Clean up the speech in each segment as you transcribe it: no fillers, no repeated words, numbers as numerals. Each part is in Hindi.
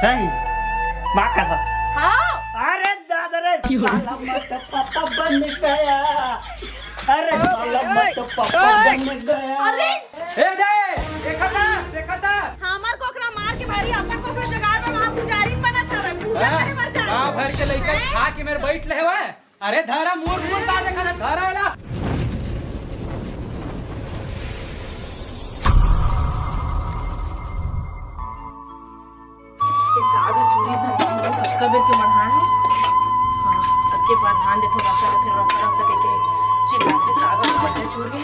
सही माँ कसम। हाँ अरे दादा रे साला मत पापा बन गया। अरे साला मत पापा बन गया। अरे ए दे देखा था हमार कोकरा मार के भारी अपन कोकरा जगा दो वहां पुजारी बना था रे पूजा करे मर जा गांव भर के लइका खा के मेरे बैठ ले हुए। अरे धारा मूर मूर का देखा था धारा वाला सागा चूड़ी से पक्का बेर के बढ़ाए हैं। हां अब के बाद ध्यान दे थोड़ा सा फिर रसा के चिल्ला के सागा बटन छोड़ गए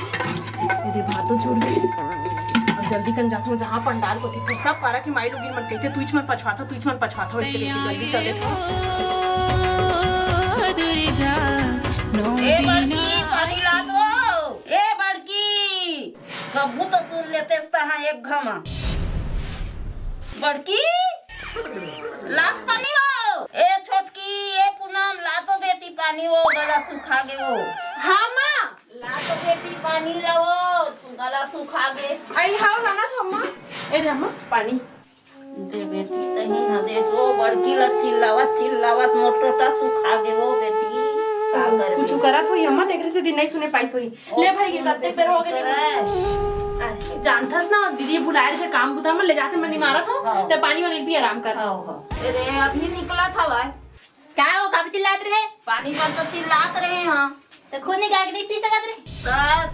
यदि भातो छोड़ गए और जल्दी कन जाता हूं जहां पंडाल को थी फिर सब पारा की माई लोग मन कहते तुझ मन पछवाता वैसे लेके जल्दी चले थे। ए बड़की पानी ला दो। ए बड़की कबू तो सुन लेते है एक घमा। बड़की लात पानी वो। ए छोटकी ए पूनम ला दो बेटी पानी वो गला सूखा गे वो। हां मां ला दो बेटी पानी लाओ गला सूखा गे। आई हाउ लाना था अम्मा। ए रे अम्मा पानी दे बेटी तही न दे वो बड़की ला चिल्लावत मोटोटा सूखा गे वो बेटी। सागर कुछ करत हुई अम्मा देख रहे से दिन नहीं सुने पाई सोई ले भाई के कत्ते पे हो गए जानथस ना दीदी बुलाए थे काम बुता में ले जाते मनी मारा था ते पानी वाली भी आराम कर। अरे अभी निकला था भाई क्या हो कब चिल्लात रहे पानी पर तो चिल्लात रहे हां तो खुद निकाल के नहीं पी सकत रहे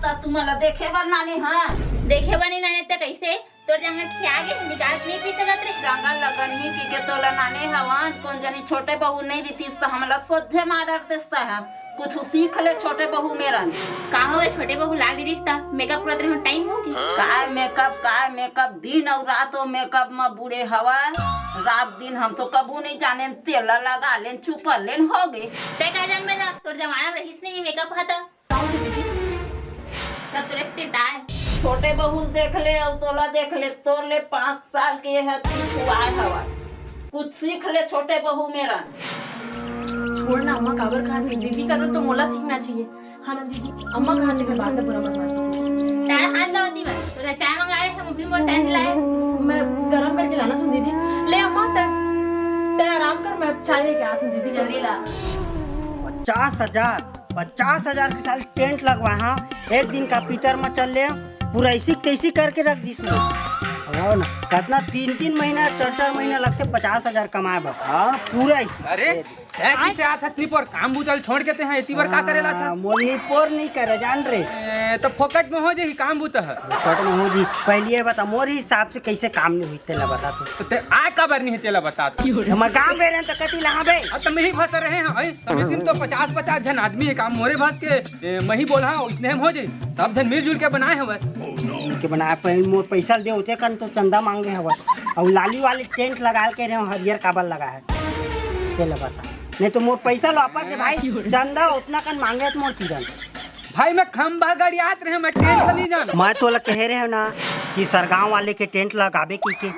ता तुम्हाला देखे बनाने हां देखे बनी नाने ते कैसे तोर जंगल खिया के निकाल के नहीं पी सकत रहे जंगल लगन ही की के तोला नाने हवन कौन जानी छोटे बहू नहीं रीतिस तो हमला सोझे मार देता है कुछ सीख ले छोटे बहू मेरा। का हो गए छोटे बहू लाग दी रिश्ता मेकअप करत रहे टाइम हो गई काय मेकअप दिन और रात मेकअप में बुढ़े हवा रात दिन हम तो कबू नहीं जाने तेल लगा लेन चुपल लेन हो गए ते का जान में जा तोर जमाना रहिस नहीं मेकअप खाता तब तोरे से ताय छोटे बहू देख ले और तोला देख ले तो ले 5 साल के है तू आए हवा कुछ सीख ले छोटे बहू मेरा। छोड़ना अम्मा काबर कहा दीदी करो तो मोला सीखना चाहिए। हाँ ना दीदी अम्मा कहा थे बात है बुरा मत मार। चाय आन लो दीवा तोरा चाय मंगाए हम भी मोर चाय लाए मैं गरम करके लाना था दीदी ले अम्मा ते आराम कर मैं चाय लेके आती हूं दीदी जल्दी ला 50,000 के साल टेंट लगवा। हाँ एक दिन का पीतर में चल ले पूरा ऐसी कैसी करके रख दी इसमें और ना कितना 3 महीना 4 महीना लगते 50,000 कमाए बस। हाँ पूरा ही। अरे किसे आता स्लीपर काम बुतल छोड़ के ते हैं इतनी बार का करेला था मोनीपोर नहीं करे जान रे तो फोकट में हो जाई काम बुता है फोकट में हो जी पहले ये बता मोर हिसाब से कैसे काम नहीं हुई तेला बता तो ते आ कबर नहीं चला बता हम गांव में रहे तो कति लहा बे अब मैं ही फंस रहे हैं अई सब दिन तो 50 जन आदमी है काम मोरे भस के मैं ही बोला इसने हम हो जाई सब धन मिलजुल के बनाए हवे के बनाया पहले मोर पैसा दे होते कन तो चंदा मांगे हवा और लाली वाली टेंट लगा के रहे हरियर काबर लगा है तेला बता नहीं तो मोर पैसा लौपा के भाई चंदा उतना कन मांगे तो मोर तीरन भाई मैं खंबा गाड़ी आत रहे मैं टेंट नहीं जाना मैं तो कह रहे हो ना कि सरगांव वाले के टेंट लगाबे की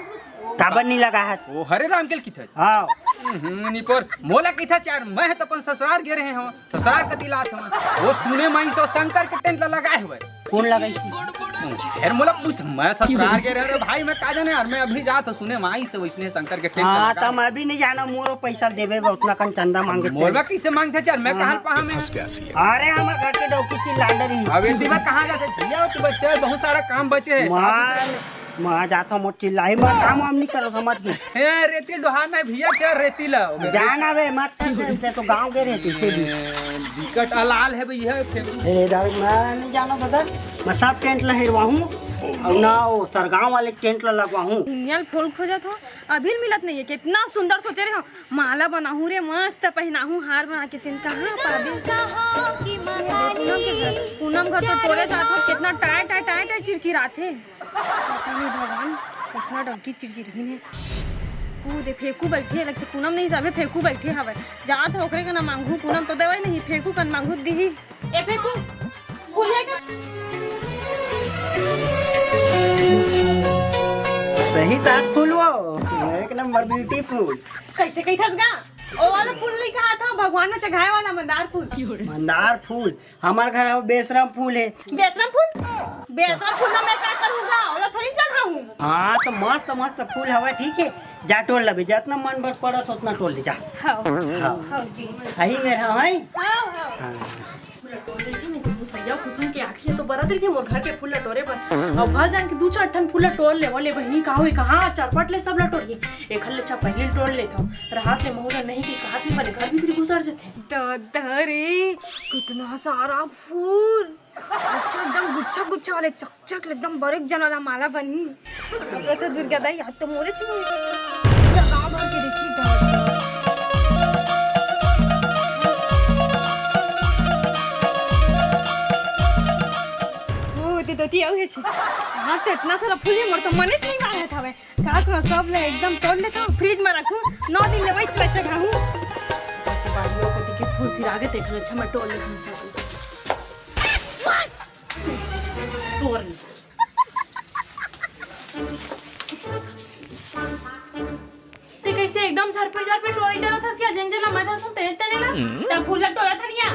काबर नहीं लगा है वो हरे राम के की थे हाँ निपोर मोला की था चार मैं तो अपन ससुराल गे रहे हम ससुराल कति लात हम वो सुने माई सो शंकर के टेंट लगाए हुए कौन लगाई यार मोला पूछ मैं ससुराल गे रहे भाई मैं का जाने यार मैं अभी जात सुने माई से वैसने शंकर के टेंट हाँ तो मैं भी नहीं जाना मोरो पैसा देवे उतना कन चंदा मांगे मोरवा कैसे मांगते चार मैं कहां पहा में अरे हम घर के डोकी की लाडर ही अब दिन कहां जाते भैया तो बच्चे बहुत सारा काम बचे है मैं जाता हूँ चिल्लाई मैं काम वाम नहीं करो समझ में रेती डोहा में भैया चल रेती ला जाना वे मत तो गांव के रहती से भी विकट अलाल है भैया मैं नहीं जाना दादा मैं सब टेंट लहरवा हूँ और ना वो सरगांव वाले टेंट लगवा हूँ दुनिया फूल खोजा था अभी मिलत नहीं है कितना सुंदर सोचे रहे हो माला बनाहूँ रे मस्त पहनाहूँ हार बना के सिन कहाँ पाबी पूनम घर तो तोरे जात हो कितना टाइट टाइट टाइट चिरचिराते पता नहीं भगवान कितना डंकी चिरचिरहीन है दे फेंकू बैठे लगते पूनम नहीं जावे फेंकू बैठे हवे जात हो ओकरे का ना मांगू पूनम तो देवे नहीं फेंकू कन मांगू दी ए फेंकू खुलेगा सही ताक फूल वो एक नंबर ब्यूटीफुल कैसे कही थस गा ओ वाला फूल नहीं कहा था भगवान में चढ़ाए वाला मंदार फूल। मंदार फूल हमारे घर में बेसरम फूल है। बेसरम फूल ना मैं क्या करूँगा ओला थोड़ी चढ़ाऊँ। हाँ तो मस्त मस्त फूल हवा ठीक है, जा टोल लबे, जितना मन भर पड़त उतना टोल ले जा। हाँ हाँ जी यही मेरा है। हाँ हाँ सैया कुसुम के आखिए तो बरत रही थी मोर घर के फूल लटोरे पर अब घर जान के 2-4 ठन फूल लटोर ले वाले बहनी का होई कहां चरपट ले सब लटोर लिए एक हल्ले अच्छा पहले लटोर लेता रात ले मोहरा नहीं कि कहात में बने घर भीतर घुसर जाते रे कितना सारा फूल अच्छा एकदम गुच्छा गुच्छा वाले चकचक एकदम बड़े जन वाला माला बनी तो दुर्गा दाई आज तो मोरे गाँव भर के देखी हाँ तो इतना सारा फूल है मोर तो मने से नहीं मांगत हवे का करो सब ले एकदम तोड़ लेता हूँ फ्रिज में रखूँ 9 दिन ले वही चढ़ाऊँ। ऐसे बालियों को देखिए फूल सिरागे देखने अच्छा मैं टोल लेती हूँ टोर ले ते कैसे एकदम झरपे टोरी डरा था सिया जंजला मैं धर सुन तेरे तेरे ला तब फूल तोड़ा था निया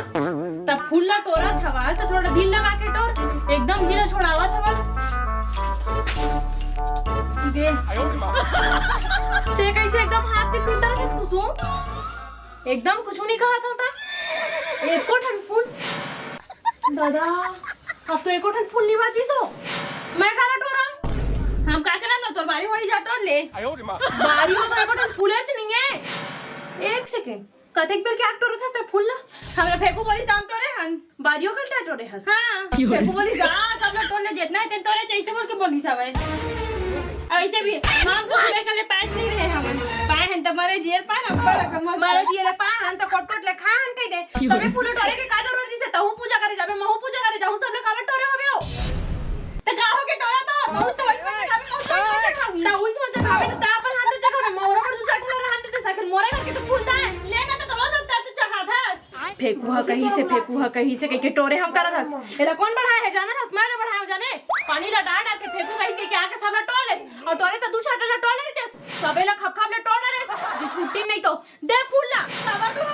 तब फूल ला टोरा था तो थोड़ा दिल लगा के टोर एकदम जिला छोड़ावा था बस दे ते कैसे एकदम हाथ के टूटा किस कुसुम एकदम कुछ नहीं कहा था एक ठन फूल दादा अब तो एक ठन फूल नहीं बाजी सो मैं काला टोरा हम का करना ना तो बारी वही जा टोड़ ले बारी में तो एक ठन फूल है नहीं है एक सेकंड कतेक बेर के टोरे था फूल ना हमरा फेंकू बोली शाम तोरे हन बारियों कल टोरे हस हां फेंकू बोली जा सब लोग तोड़ने जितना है तोरे चाहिए बोल के बोली सब है ऐसे भी हम तो सुबह कल पास नहीं रहे हम पाए हैं तुम्हारे जेल पाए हम पर कम मारे जिले पा हन तो कोट ले खा हन कह दे सबे फूल टोरे के का जरूरत से तहु पूजा करे जाबे महु पूजा करे जाहु सब लोग कावे टोरे होबे हो तो का हो के टोरा तो वही में खावे ना उइच में चखावे तो अपन हाथ से चखावे मोरा पर दू चठला रहन ते सखर मोरे करके तो फूलता है लेना तो रोज उठता तो चखा था फेंकू कहीं से कह के टोरे हम करत हस एला कौन बढ़ाए है जाना हस मैं बढ़ाए जाने पानी ला डाल के फेंकू कहीं के आके सब ला टोले और टोरे तो दू छाटला टोले रे सबे ला खप खप ला टोले रे जी छुट्टी नहीं तो दे फूल ला खबर दो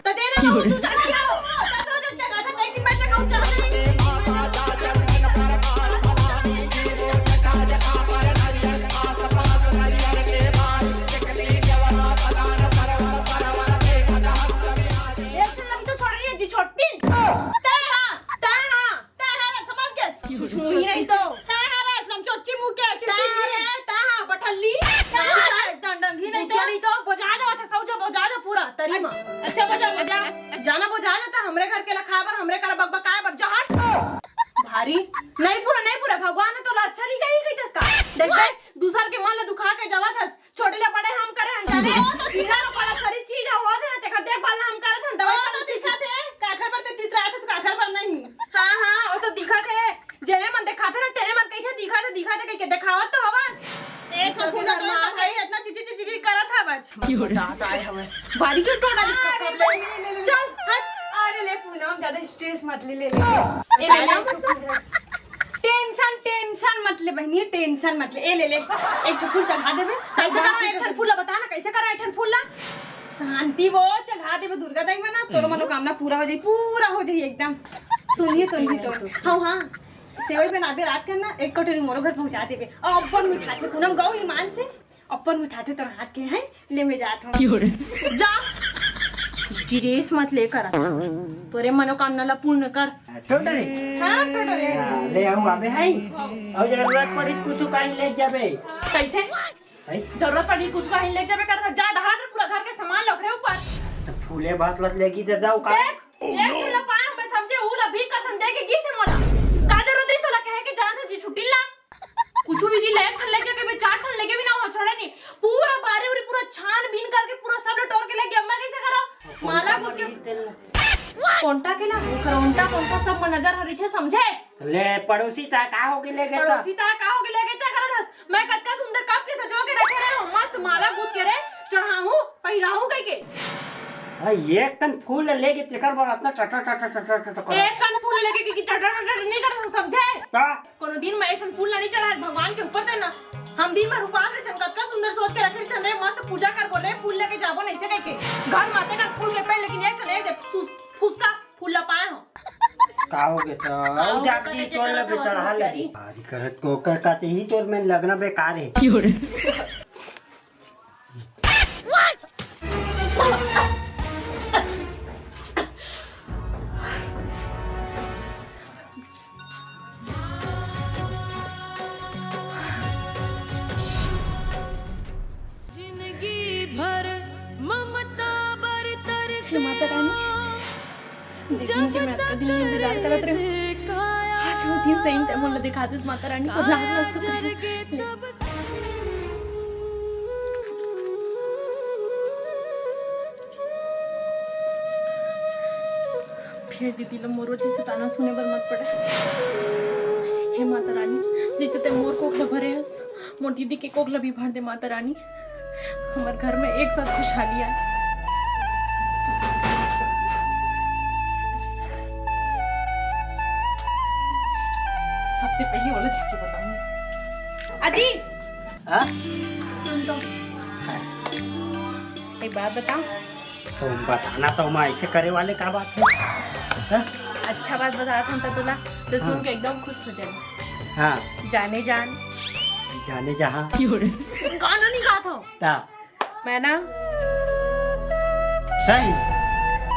तो दे ना दू छाटला तो रोज चखा था चाहिए दिन मैं चखाऊं चाहते नहीं तो हम चोची मुंह के ताहा बठल्ली डंडंगी नहीं तो बजा जाओ थे सौजा बजा जा पूरा तरी में अच्छा बजा जाना बजा जाता हमरे घर के लखाबर हमरे कर बकबकाए बर जहट भारी नहीं पूरा भगवान ने तो अच्छा नहीं कही इसका देख बे दूसर के मन ले दुखा के जावत हस छोटे ले बड़े हम करे हम जाने इहा बड़ा सारी चीज हो दे ते देखभाल हम करत हन दवाई तो दिखा थे काखर पर ते तितरा थे काखर पर नहीं हां वो तो दिखा थे जेने मन दिखाते ना तेरे मन कहीं दिखा थे के दिखावत तो हवस एक सब पूरा मां कहीं इतना चिची करत था बच क्यों डांट आए हमें बारी के टोड़ा चल अरे ले पूनम ज्यादा स्ट्रेस मत ले टेंशन मत ले बहनी टेंशन मत ले ए ले एक ठो फूल चढ़ा देबे कैसे करो एक ठन फूल बता ना कैसे करो एक ठन फूल ला शांति वो चढ़ा देबे दुर्गा दाई में ना तोर मनोकामना पूरा हो जाई एकदम सुनही तो हां सेवई बना दे रात करना एक कटोरी मोरो घर पहुंचा देबे और अपन मिठा थे पूनम गाँव ईमान से अपन मिठा थे तोर हाथ के हैं ले में जात हूं जा स्ट्रेस मत लेकर तोरे मनोकामना ला पूर्ण कर टोटली हां टोटली ले आओ आबे है और जरूरत पड़ी कुछ काई ले जाबे कैसे जरूरत पड़ी कुछ का ले जाबे कर जा ढाट पूरा घर के सामान लग रहे ऊपर तो फूले बात लत लेगी तो जाओ का देख एक ठेला पाए मैं समझे उला भी कसम दे के गी से मोला का जरूरत री सला कहे के जाना था जी छुट्टी ला कुछ भी जी ले कर ले जाके मैं चाट कर लेके भी ना हो छोड़े नहीं पूरा बारे उरी पूरा छान बीन करके पूरा सब टोर के लेके अम्मा कैसे करो माला बोल के कोंटा के ला कोंटा सब पर नजर हरी थे समझे ले पड़ोसी ता का होगी ले गए पड़ोसी ता का हो के ले गए ता करत हस मैं कतका सुंदर कप के सजो के रखे रहे हो मस्त माला गूंथ के रे चढ़ाऊं पहिराऊं कह के एक टन फूल लेके तेकर बर अपना टटा एक कन फूल लेके की टटा नहीं करत समझे ता कोनो दिन में एक फूल नहीं चढ़ाए भगवान के ऊपर देना हम दिन में उपास रे कतका सुंदर सोच के रखे थे रे मस्त पूजा कर बोले फूल लेके जाबो नहीं से कह के घर माते का फूल के पेड़ लेकिन एक ठने एक फुसका फूल ला पाए हो का हो गया तो जाके तोड़ ले चढ़ा ले आज करत को कर का ही तोड़ में लगना बेकार है माता रानी देखिए कि मैं आपका दिन इंतजार करत रही आज वो दिन सही टाइम मोला दिखा दिस माता रानी को लाख लाख शुक्रिया फिर दीदी लोग मोरो जी से ताना सुने बर मत पड़े हे माता रानी जैसे ते मोर कोखला भरे हस मोर दीदी के कोखला भी भर दे माता रानी हमारे घर में एक साथ खुशहाली आए सबसे पहले वाला जाके बताऊं अजी हां सुन तो एक बात बताओ तुम बताना तो मैं ऐसे करे वाले का बात है हाँ? अच्छा बात बता रहा था तुला तो सुन के एकदम खुश हो जाए हाँ जाने जान जाने जहाँ गाना नहीं गा था ता मैं ना सही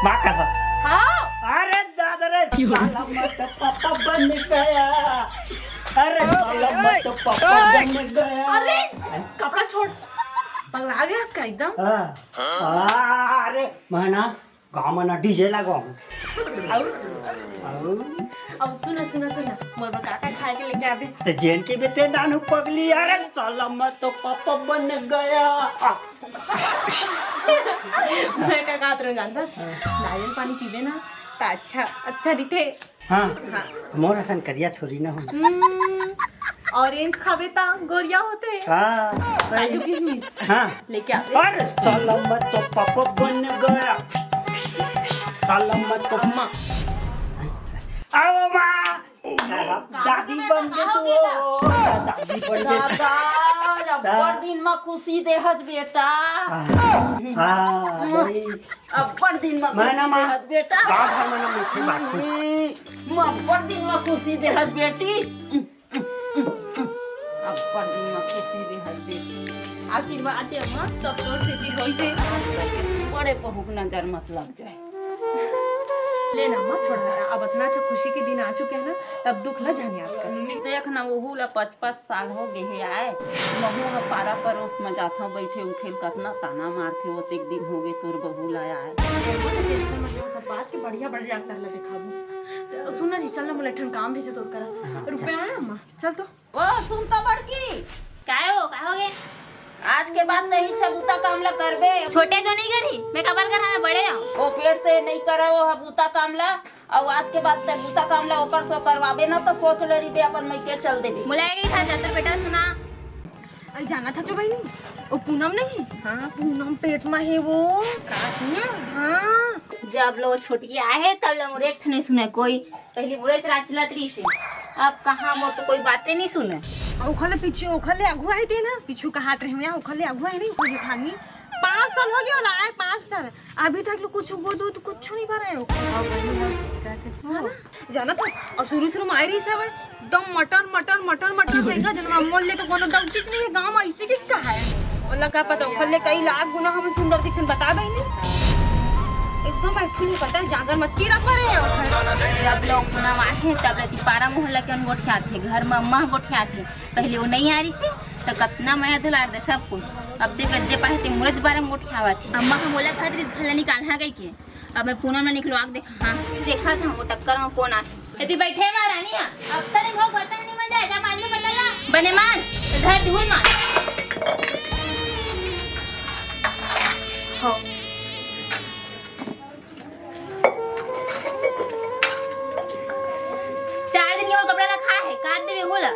माँ का सा हाँ अरे दादा रे साला मत पापा बन गया अरे साला मत पापा बन गया अरे कपड़ा छोड़ पगला गया इसका एकदम अरे मना गाँव में ना डीजे लगाओ अब सुना सुना सुना मोर काका खाए के लेके आवे तो जेल के बेटे नानू पगली अरे साला मत पापा बन गया मैं क्या गात रहा जानता नारियल पानी पीवे ना तो अच्छा अच्छा दिखे हाँ मोरा सन करिया थोड़ी ना हो ऑरेंज खावे ता गोरिया होते हाँ काजू किशमिश हाँ लेके आवे अरे साला मत पापा बन गया साला मत अम्मा आओ माँ दादी बन गए तो दादी बन गए अब्बड़ दिन में खुशी देहत बेटा हाँ बड़ी अब्बड़ दिन में मैं ना खुशी माँ देहत बेटा गाँव घर में ना मीठी बात है अब्बड़ दिन में खुशी देहत बेटी अब्बड़ दिन में खुशी देहत बेटी आशीर्वाद दे मस्त तब तोड़ से भी होई से बड़े बहू के नजर मत लग जाए लेना मत छोड़ा अब इतना अच्छा खुशी के दिन आ चुके हैं ना तब दुख ला जाने याद कर देख ना वहू ला 5-5 साल हो गए है आए महू ह पारा परोस में जाता बैठे उठे कतना ताना मारते होते एक दिन हो गए तोर बहू ला आए सब बात के बढ़िया बढ़िया कर ले दिखाबू सुनना जी चल ना मुले ठन काम जैसे तोर करा रुपए आए अम्मा चल तो ओ सुनता बड़की काय हो गए आज के बाद नहीं छबूता कामला करबे छोटे तो नहीं करी मैं कबर कर हमें बड़े जाऊं ओ पेड़ से नहीं करा वो हबूता कामला और आज के बाद ते बूता कामला ओकर सो करवाबे ना तो सोच ले रही बे अपन मैं के चल देबी मुलायगी था जातर बेटा सुना जाना था जो भाई वो पूनम नहीं हाँ पूनम पेट में है वो हाँ जब लोग छोटी आए हैं तब लोग एक नहीं सुने कोई पहली बुढ़े से राचलत्री से अब कहाँ मोर तो कोई बातें नहीं सुने ओखले पीछे ओखले अगुआ है थे ना पीछू का हाथ रहे ओखले अगुआ है नहीं कोई जेठानी 5 साल हो गया आए 5 साल अभी तक लोग कुछ वो दो तो कुछ नहीं कर रहे हो जाना था और शुरू में आई रही सब एकदम मटन मटन मटन मटन रहेगा जब अमोल ले तो कोनो दम चीज नहीं है गांव ऐसे किस का है और का पता ओखले कई लाख गुना हम सुंदर दिखन बता गई नहीं एकदम एक्चुअली पता है जागर मत की रख रहे हो जब लोग पुनः आते तब रहती पारा मोहल्ला के गोठिया थे घर में अम्मा गोठिया थे पहले वो नहीं आ रही थी तो कितना मैं दुलार दे सब कुछ अब देख गज्जे पाए थे मुरज बारे में गोठिया हुआ थी अम्मा का मोला खातिर घर निकाल गई के अब मैं पूनम में निकलो आग देखा हाँ देखा था वो टक्कर में कौन आए यदि बैठे महारानी अब तक भाव बर्तन नहीं मजा आएगा मान में बदलना बने मान धर धूल मान हाँ 4 दिन की और कपड़ा रखा है काट दे बोला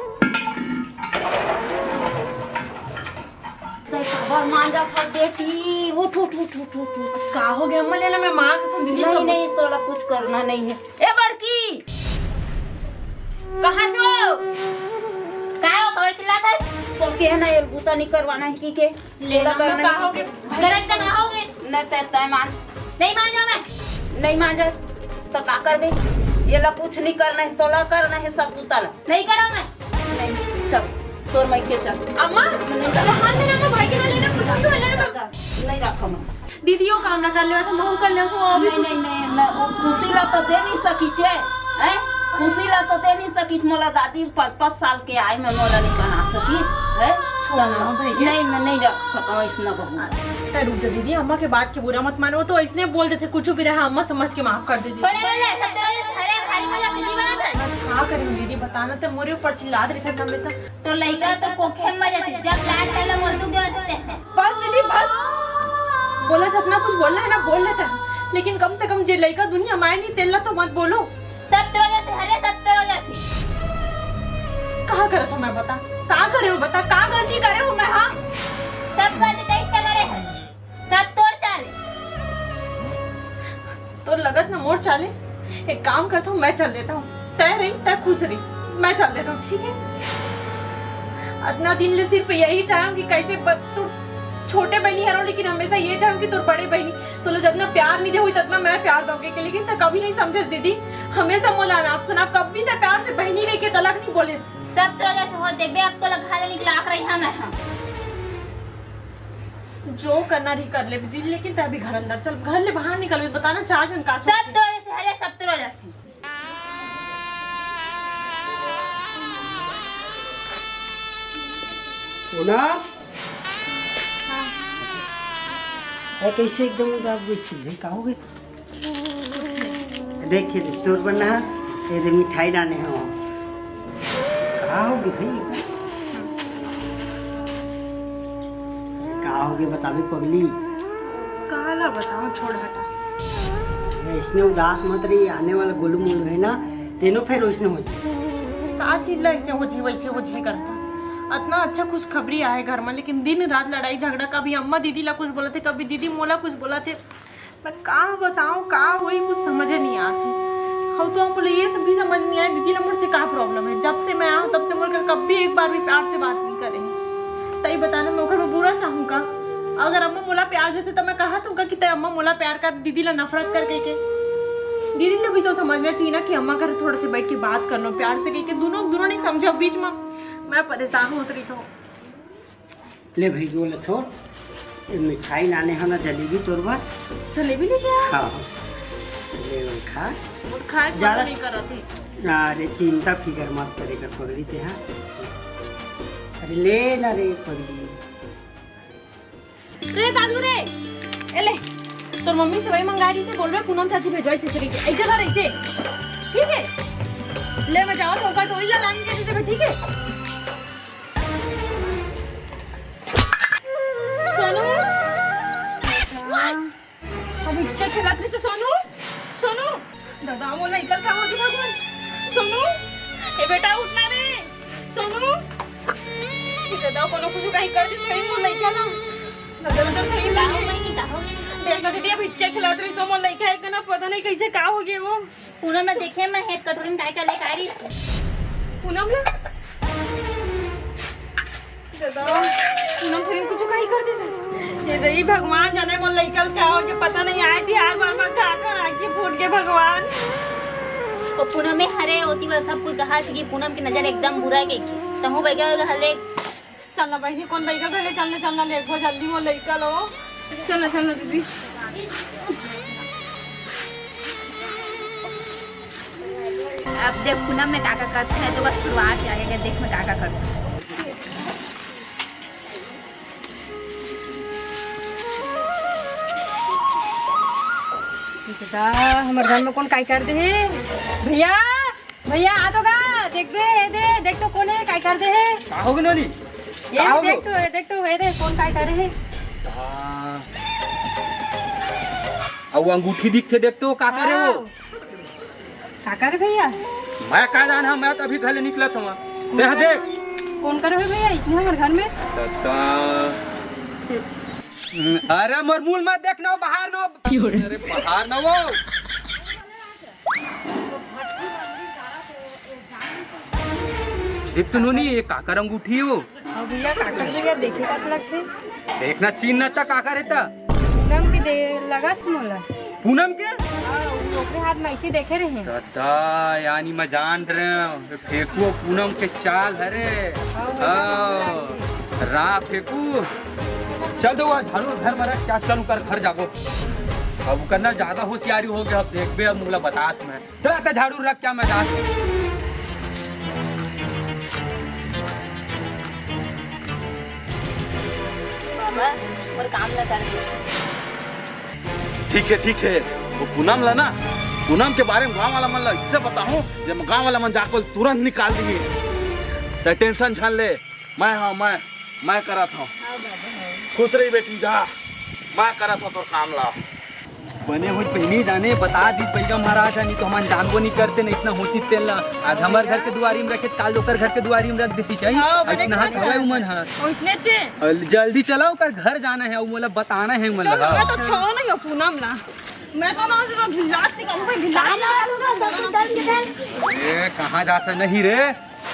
खबर मान जा सब बेटी उठ उठ उठ उठ उठ उठ। का हो गया अम्मा लेना मैं मां से तुम दीदी नहीं सब नहीं तोला कुछ करना नहीं है ए बड़की कहाँ छो काय हो खबर चिल्लाता है तो के ना ये बूता नहीं करवाना है की के लेला करना का हो है गया गलत जगह होगे नहीं तय मान नहीं मान जाओ मैं। नहीं मान जाए तो का करबे? ये ला कुछ नहीं करना है, तोला करना है सब उताला। नहीं करा मैं। नहीं चल तोर मैं के चल। अम्मा हाथ में ना भाई के ना लेना कुछ भी लेना नहीं रखो मैं। दीदियों काम ना कर ले तो महू कर ले तो अभी नहीं वो खुशी ला तो दे नहीं सकी छे हैं, खुशी ला तो दे नहीं सकी। मोला दादी 5-5 साल के आए में मोला नहीं बना सकी है। छोड़ा ना भैया। नहीं मैं नहीं रख सका इसना बहू। तो रुक जा दीदी, अम्मा के बात के बुरा मत मानो, वो तो ऐसने बोल देते कुछ भी रहा, अम्मा समझ के माफ कर देती। छोड़े वाले सब तेरा जैसे हरे भारी मजा से नहीं बना था। हाँ करें दीदी, बताना तो मोरे ऊपर चिल्ला रही थी हमेशा। तो लड़का तो कोखे में जाती जब लाइट कर ले मोल दे देते हैं। बस दीदी बस, बोला जितना कुछ बोलना है ना बोल लेता है, लेकिन कम से कम जे लड़का दुनिया माए नहीं तेला तो मत बोलो। सब तेरा जैसे हरे सब तेरा जैसे। कहाँ करे तो मैं बता, कहाँ करे हो बता, कहाँ गलती करे हो मैं? हाँ सब गलती तय चले है, सब तोड़ चाले। तो लगत ना मोड़ चाले, एक काम करता हूँ मैं चल लेता हूँ, तय रही तय खुश रही, मैं चल लेता हूँ ठीक है। इतना दिन ले सिर्फ यही चाहूँ कि कैसे तू छोटे बहनी हरो, लेकिन हमेशा ये चाहूँ कि तू बड़े बहनी तो जितना प्यार नहीं दे हुई ततना मैं प्यार दोगे के, लेकिन तो कभी नहीं समझे दीदी, हमेशा मोला आप सुना कभी तो प्यार से बहनी नहीं के तलाक नहीं बोले। सब तेरा जैसे हो देखबे अब तो लगा ले निकला आख रही हम है। जो करना रही कर ले दीदी, लेकिन तभी घर अंदर चल, घर ले बाहर निकल, बताना 4 जन का सब तेरा जैसे हरे सब तेरा जैसे। कैसे एकदम आप देखिए का हो गए? देखिए तोर बना ये दे मिठाई डाने हो का होगी भाई एकदम का होगी बताबे पगली। काला बताओ, छोड़ हटा। इसने उदास मत रही, आने वाला गोलू मोलू है ना तेनो फिर उसने हो जाए का चीज ऐसे हो जी वैसे हो जी करता से। इतना अच्छा खुश खबरी आए घर में, लेकिन दिन रात लड़ाई झगड़ा, कभी अम्मा दीदी ला कुछ बोला थे, कभी दीदी मोला कुछ बोला थे। मैं का बताऊं का वही कुछ समझ नहीं आती। हम तो बोले ये सब भी समझ नहीं आया दीदी ला मुझसे का प्रॉब्लम है। जब से मैं आऊँ तब से मुझे कभी एक बार भी प्यार से बात नहीं करे। तई बताना मैं घर बुरा चाहूँगा, अगर अम्मा मोला प्यार देते तो मैं कहा तुमका कि अम्मा मोला प्यार कर, दीदी ला नफरत करके के। दीदी ने भी तो समझना चाहिए ना कि अम्मा घर थोड़े से बैठ के बात कर लो प्यार से, कि दोनों नहीं समझो बीच में मैं परेशान होती रही। तो ले भाई बोले छोड़ ये मिठाई लाने हो ना जलेबी तोर बात जलेबी लेके आया। हाँ ले वो खा खाए ज्यादा नहीं कर रही थी। अरे चिंता फिकर मत करे कर पगड़ी ते। हाँ अरे ले ना रे पगड़ी रे दादू रे ए ले तो मम्मी से वही मंगा रही से बोल रहे पूनम चाची भेजवाई छिछरी के ऐसे कर ऐसे ठीक है। ले मैं जाओ तो का टोरी ला लाने के दे ठीक है। सोनू अब इच्छा खिलात्री से सोनू सोनू दादा मोला इकल का हो जी भगवान। सोनू ए बेटा उठना रे सोनू दादा कोनो कुछ कहीं कर दे सही मोला इकल ना नजर नजर थई लागे देखा दीदी अब इच्छा खिलाती रही सो मोला इकल है ना पता नहीं कैसे का हो गया वो। पूनम ने देखे मैं हेड कटोरी में काय का लेके आ रही पूनम ला दादा पूनम थोड़ी कुछ कहीं कर दी ये दही भगवान जाने मोला इकल का हो गया पता नहीं आए थी यार बार बार का आके फूट के भगवान। तो पूनम में हरे होती वाला सब कुछ कहा थी कि पूनम की नजर एकदम बुरा गई तो हूं बैगा हले चलना बहनी कौन बैगा पहले चलना ले गो जल्दी मोला इकल हो चलना दीदी। अब देख पूनम में काका करते हैं तो बस शुरुआत जाएगा देख में काका करते हैं। हमारे घर में कौन काय कर दे है? भैया भैया आ तो गा देख देख तो कौन है काय कर दे है? का होगे नोनी ये देख तो ये दे कौन काय करे है? अब वो अंगूठी दिखते देखते हो का करे वो का करे भैया? मैं का जाना मैं तो अभी घर ले निकला था देख देख कौन करे है भैया इसमें हमारे घर में? अरे मरमूल मत देखना बाहर ना अरे बाहर ना वो देख तो नोनी ये काकर अंगूठी है वो। अब भैया का कर भैया देखे का लगते देखना चीन न तक काकर रहता पूनम के दे लगत मोला पूनम के ओकरे हाथ में ऐसे देखे रहे दादा यानी मैं जान रहे हूँ फेंकू पूनम के चाल हरे रा फेंकू चल दो झाड़ू घर में रख क्या चलू कर घर जागो अब करना ज्यादा होशियारी हो गया अब देख बे अब मुला बता तुम्हें चला झाड़ू रख क्या मैं जा और काम न कर दे ठीक है वो पूनम ला ना पूनम के बारे में गाँव वाला मन ला इससे बताऊं जब गाँव वाला मन जाकर तुरंत निकाल दिए तो टेंशन छान ले मैं करा था खुश रही बेटी जा मैं करा था तो काम ला बने हुई पहले जाने बता दी पैगा महाराज नहीं तो हम जानबो नहीं करते नहीं इतना होती तेल ना आज हमारे घर के दुआरी में रखे काल दोकर घर के दुआरी में रख देती चाहिए ऐसा हाथ हवा उमन है उसने चे जल्दी चलाओ कर घर जाना है मतलब बताना है मन लगा मैं तो छोड़ नहीं पूनम ना मैं तो ना सिर्फ घिलात निकालूंगा ए कहां जाता नहीं रे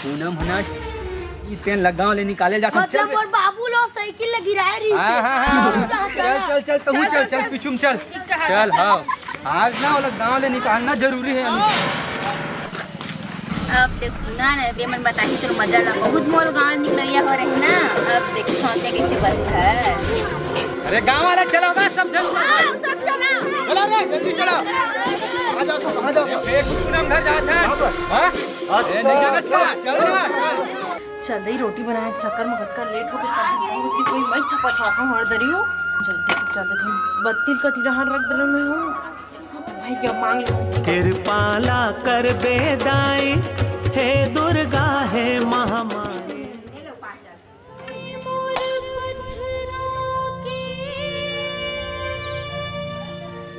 पूनम हना तेल लगाओ ले निकाले जाता चल मतलब और बाबू लो साइकिल लगी रहा है हां चल तू चल पिछुम चल चल हाँ आज ना वो गाँव ले निकालना जरूरी है अब देखो ना दे मन बताही तो मजा ला बहुत मोर गाँव निकलैया हो रही ना अब देख सोचे कैसे बनता है अरे गाँव वाला चलो बस सब जन सब चला चलो रे जल्दी चलो कहाँ जाओ एक पूनम घर जाता है हाँ नहीं जाना चल ना चल रही रोटी बनाए चक्कर में कर लेट होके सब्जी बनाऊं उसकी सोई मैं छपा छाता हूं हर दरियो जल्दी से चल दे हम बत्ती का तिरहार रख दे मैं हूं भाई क्या मांग लो कृपाला कर बेदाई हे दुर्गा हे महामारी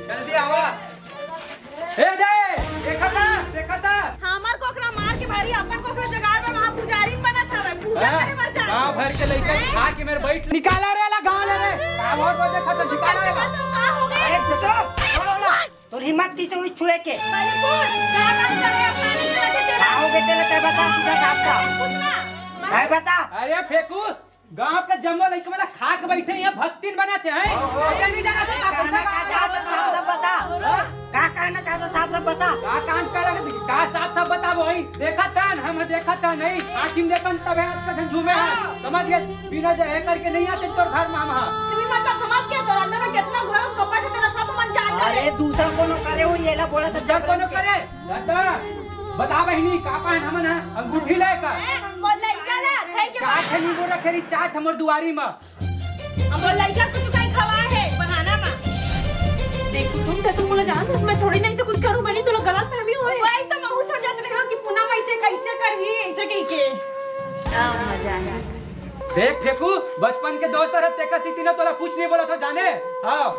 जल्दी आवा ए दे देखा था हमार कोकरा मार के भारी अपन कोकरा जगार में वहां पुजारी बना था रे पूजा करे मर जा गांव भर के लइका खा के मेरे बैठ निकाला रे ला गांव ले रे काम और को देखा तो निकाला रे का हो गया अरे छोड़ो तो हिम्मत की तो छुए के पहले पूछ क्या बात कर रहे हैं पानी के वजह से आओ बेटे ले बता सीधा साफ का है बता अरे फेंकू गांव के जंगल लइका वाला खा के बैठे हैं भक्तिन बनाते हैं क्या नहीं जाना कहना का चाहता साफ बता का कहना चाहता साफ बता का कान करे का साफ बताबो हई देखा था हम देखा था नहीं आखिम देखन तब है झूमे है समझ गए बिना जे करके नहीं आते तोर घर में हम तुम्ही मतलब समझ के तो अंदर में कितना घोड़ा कपट है तेरा सब मन जान अरे दूसरा कोनो करे हो ये ला बोला तो सब कोनो करे बता बहिनी का पान हमन है अंगूठी लेकर मोर लइका ला खाई के चाट नहीं बोल रखेरी चाट हमर दुआरी में अब मोर लइका कुछ कहीं खवा है बनाना में देख सुन ते तुम मुझे जान मैं थोड़ी नहीं से कुछ करूं बनी तो लोग गलत फहमी होए वही तो मैं सोच जात रही कि पूनम ऐसे कैसे करही ऐसे कह के मजा है देख फेंकू बचपन के दोस्त रहते का सीती ना तोला कुछ नहीं बोला था जाने हां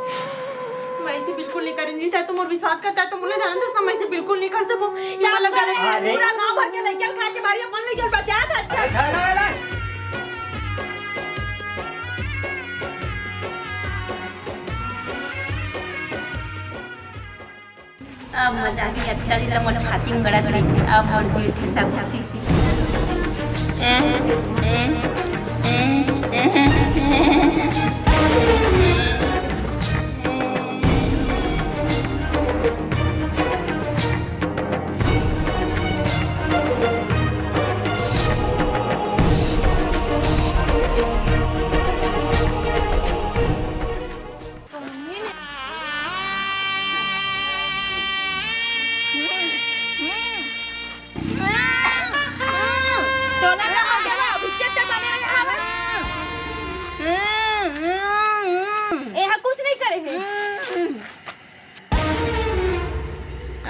मैं ऐसे बिल्कुल नहीं करूंगी था तुम और विश्वास करता है तो मुझे जानता है मैं ऐसे बिल्कुल नहीं कर सकूं ये वाला गलत अरे पूरा गांव भर के लइका खा के भारी अपन लइका बचा था अच्छा अब मजा ही अच्छा दिन मोर छाती में गड़ा गड़ी थी अब मोर जीव ठंडा खुशी सी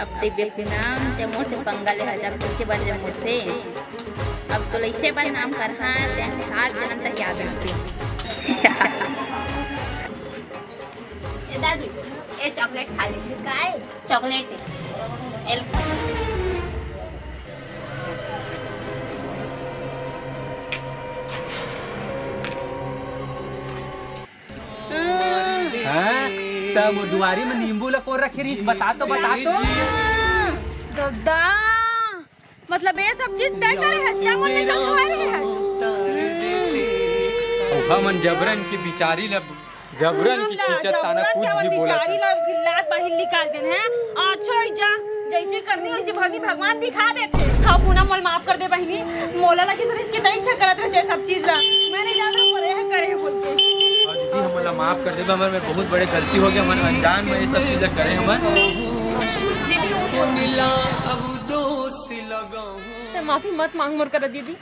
अब ते बेनाम ते मोटे पंगा ले हजार पीछे बन रहे मुझसे अब तो ऐसे बदनाम कर हाँ ते 7 जन्म तक याद रखते ए दादी ए चॉकलेट खा ले काय चॉकलेट एल तब दुआरी में नींबू लको रखी रही बता तो दादा मतलब ये सब चीज तय करे है क्या मन निकल खा रहे हैं हमन जबरन की बिचारी लब जबरन की खींचत ताना कुछ भी बोला बिचारी लोग खिल्लात बाहिर निकाल देन है। अच्छा जा जैसे करनी वैसे भगी भगवान दिखा देते। हाँ पूनम मोल माफ कर दे बहनी, मोला लगी तो इसके तई इच्छा करत रहे सब चीज ला, मैंने ज्यादा करे है करे बोल के। और दीदी हमला माफ कर दे, हमारे में बहुत बड़े गलती हो गया, हम अनजान में ये सब चीजें करे हम। ते माफी मत मांग मोर कर दीदी,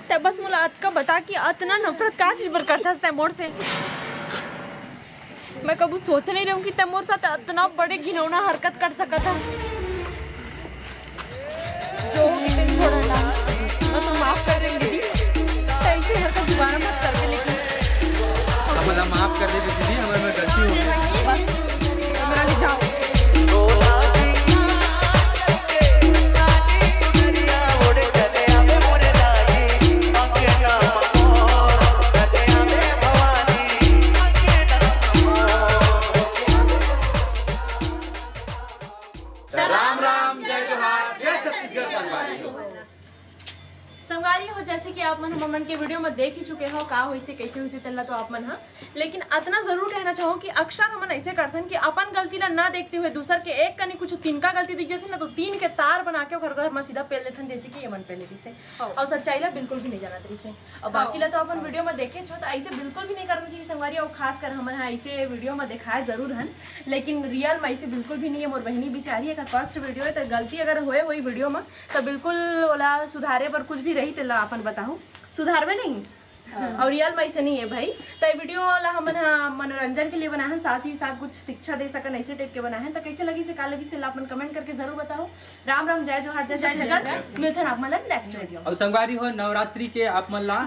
ते बस मोला अतका बता कि अतना नफरत का चीज पर करता है मोर से। मैं कभी सोच नहीं रही हूँ कि ते मोर साथ इतना बड़े घिनौना हरकत कर सकता था। जो छोड़ हटा, मैं तो माफ कर देंगे दीदी, ऐसी हरकत दोबारा मत करके। लेकिन हमला माफ कर दे दीदी, हमारे में गलती हो गई। बस मेरा ले जाओ। राम राम, जय जोहार, जय छत्तीसगढ़ संगवारी हो। संगवारी हो, जैसे कि आप मन हमन के वीडियो में देख ही चुके हो का हो इसे कैसे हुई तेला तो आप मन हा। लेकिन इतना जरूर कहना चाहो कि अक्सर हमन ऐसे करथन कि अपन गलती ला ना देखते हुए दूसर के एक कनी कुछ तिनका गलती दिख जाती ना तो तीन के तार बना के घर घर में सीधा पेल लेथन, जैसे कि ये मन पेले दिसे और सच्चाई ला बिल्कुल भी नहीं जानत रही। और बाकी ला तो अपन वीडियो में देखे छो तो ऐसे बिल्कुल भी नहीं करना चाहिए संगवारी। और खास कर हमन ऐसे वीडियो में दिखाए जरूर हन, लेकिन रियल में ऐसे बिल्कुल भी नहीं है। मोर बहनी बिचारी एक फर्स्ट वीडियो है तो गलती अगर होए वही वीडियो में तो बिल्कुल ओला सुधारे पर कुछ भी रही तेला अपन बताऊं सुधारवे नहीं। और रियल में ऐसे नहीं है भाई। तो ये वीडियो ला हमन मनोरंजन के लिए बनाए, साथ ही साथ कुछ शिक्षा दे सकन ऐसे टाइप के बनाए। तो कैसे लगी से का लगी से अपन कमेंट करके जरूर बताओ। राम राम, जय जोहार, जय छत्तीसगढ़। मिलते हैं आप मन नेक्स्ट वीडियो। और संगवारी हो नवरात्रि के आप मन ला